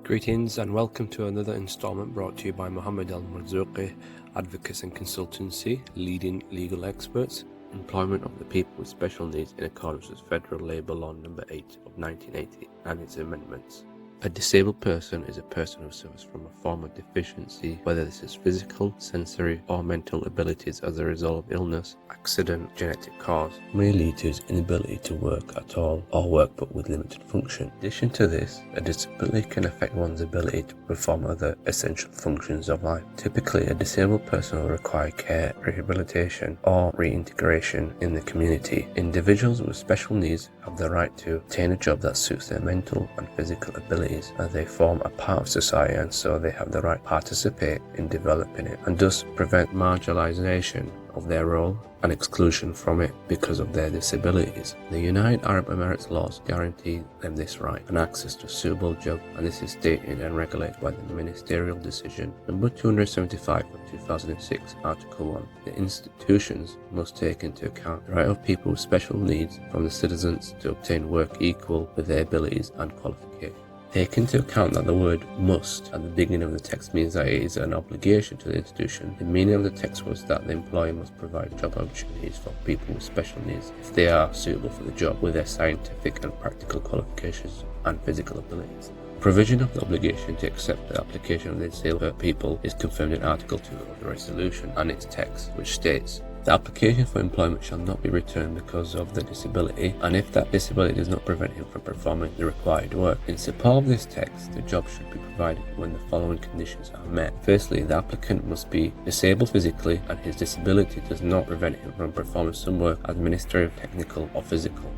Greetings and welcome to another installment brought to you by Mohamed Marzooqi, Advocates and Consultancy, leading legal experts. Employment of the people with special needs in accordance with Federal Labour Law No. 8 of 1980 and its amendments. A disabled person is a person who suffers from a form of deficiency, whether this is physical, sensory or mental abilities as a result of illness, accident, genetic cause, may lead to his inability to work at all or work but with limited function. In addition to this, a disability can affect one's ability to perform other essential functions of life. Typically, a disabled person will require care, rehabilitation or reintegration in the community. Individuals with special needs have the right to obtain a job that suits their mental and physical abilities, as they form a part of society and so they have the right to participate in developing it and thus prevent marginalization of their role and exclusion from it because of their disabilities. The United Arab Emirates laws guarantee them this right and access to a suitable job, and this is stated and regulated by the Ministerial Decision number 275 of 2006, Article 1. The institutions must take into account the right of people with special needs from the citizens to obtain work equal with their abilities and qualifications. Take into account that the word must at the beginning of the text means that it is an obligation to the institution. The meaning of the text was that the employer must provide job opportunities for people with special needs if they are suitable for the job with their scientific and practical qualifications and physical abilities. Provision of the obligation to accept the application of the disabled people is confirmed in Article 2 of the resolution and its text, which states, the application for employment shall not be returned because of the disability, and if that disability does not prevent him from performing the required work. In support of this text, the job should be provided when the following conditions are met. Firstly, the applicant must be disabled physically and his disability does not prevent him from performing some work, administrative, technical or physical.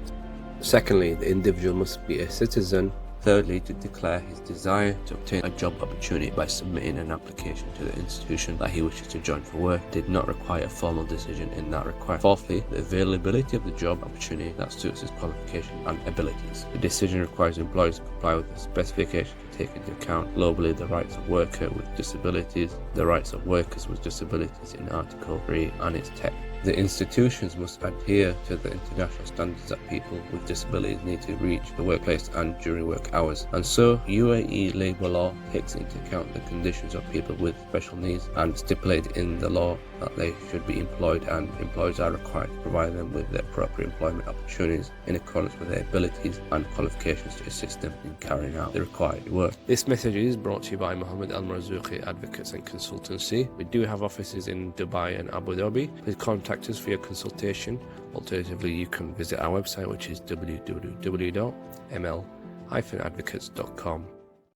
Secondly, the individual must be a citizen. Thirdly, to declare his desire to obtain a job opportunity by submitting an application to the institution that he wishes to join for work did not require a formal decision in that requirement. Fourthly, the availability of the job opportunity that suits his qualifications and abilities. The decision requires employers to comply with the specifications to take into account globally the rights of workers with disabilities, the rights of workers with disabilities in Article 3 and its text. The institutions must adhere to the international standards that people with disabilities need to reach the workplace and during work hours. And so, UAE labour law takes into account the conditions of people with special needs and stipulates in the law that they should be employed, and employers are required to provide them with the appropriate employment opportunities in accordance with their abilities and qualifications to assist them in carrying out the required work. This message is brought to you by Mohamed Marzooqi, Advocates and Consultancy. We do have offices in Dubai and Abu Dhabi. Please contact us for your consultation. Alternatively, you can visit our website, which is www.ml-advocates.com.